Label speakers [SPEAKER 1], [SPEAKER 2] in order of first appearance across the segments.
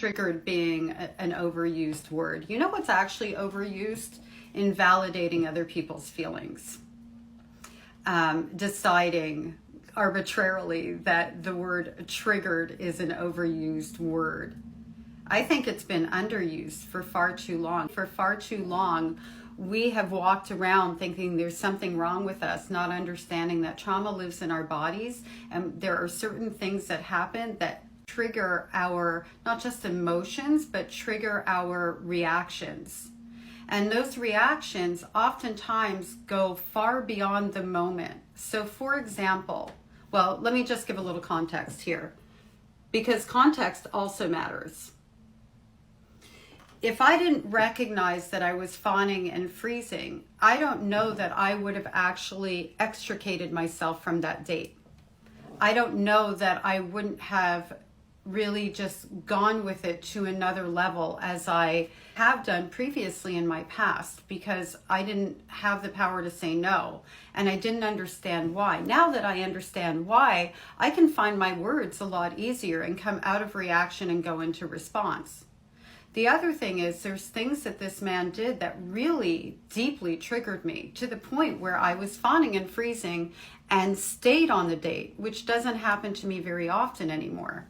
[SPEAKER 1] triggered being an overused word. You know what's actually overused? Invalidating other people's feelings. Deciding arbitrarily that the word triggered is an overused word. I think it's been underused for far too long. For far too long, we have walked around thinking there's something wrong with us, not understanding that trauma lives in our bodies, and there are certain things that happen that trigger our, not just emotions, but trigger our reactions. And those reactions oftentimes go far beyond the moment. So for example, well, let me just give a little context here, because context also matters. If I didn't recognize that I was fawning and freezing, I don't know that I would have actually extricated myself from that date. I don't know that I wouldn't have really just gone with it to another level as I have done previously in my past, because I didn't have the power to say no, and I didn't understand why. Now that I understand why, I can find my words a lot easier and come out of reaction and go into response. The other thing is, there's things that this man did that really deeply triggered me to the point where I was fawning and freezing and stayed on the date, which doesn't happen to me very often anymore.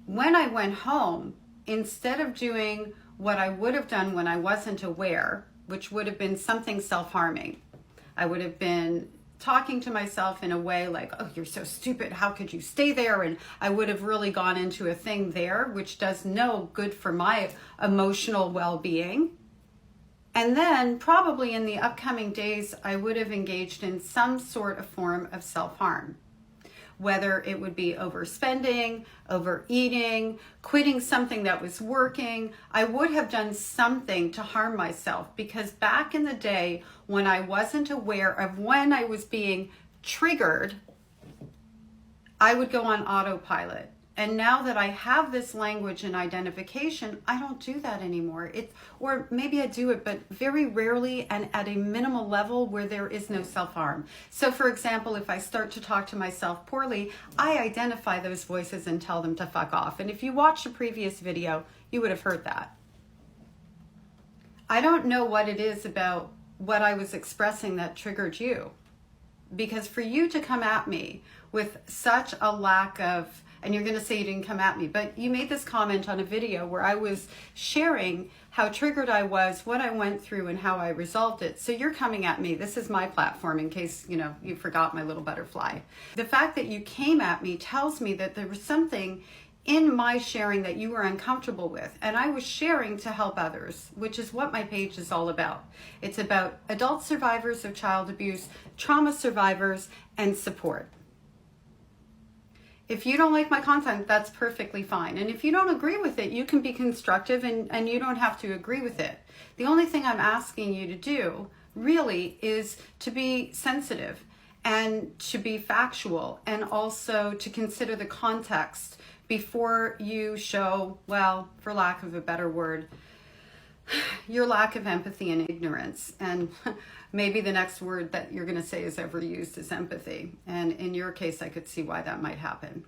[SPEAKER 1] When I went home, instead of doing what I would have done when I wasn't aware, which would have been something self-harming, I would have been talking to myself in a way like, oh, you're so stupid, how could you stay there? And I would have really gone into a thing there, which does no good for my emotional well-being. And then probably in the upcoming days, I would have engaged in some sort of form of self-harm. Whether it would be overspending, overeating, quitting something that was working, I would have done something to harm myself, because back in the day when I wasn't aware of when I was being triggered, I would go on autopilot. And now that I have this language and identification, I don't do that anymore. Or maybe I do it, but very rarely and at a minimal level where there is no self-harm. So for example, if I start to talk to myself poorly, I identify those voices and tell them to fuck off. And if you watched a previous video, you would have heard that. I don't know what it is about what I was expressing that triggered you. Because for you to come at me with such a lack of, and you're going to say you didn't come at me, but you made this comment on a video where I was sharing how triggered I was, what I went through, and how I resolved it. So you're coming at me. This is my platform, in case, you forgot my little butterfly. The fact that you came at me tells me that there was something in my sharing that you were uncomfortable with. And I was sharing to help others, which is what my page is all about. It's about adult survivors of child abuse, trauma survivors, and support. If you don't like my content, that's perfectly fine. And if you don't agree with it, you can be constructive and you don't have to agree with it. The only thing I'm asking you to do really is to be sensitive and to be factual, and also to consider the context before you show, well, for lack of a better word, your lack of empathy and ignorance. And maybe the next word that you're going to say is overused is empathy. And in your case, I could see why that might happen.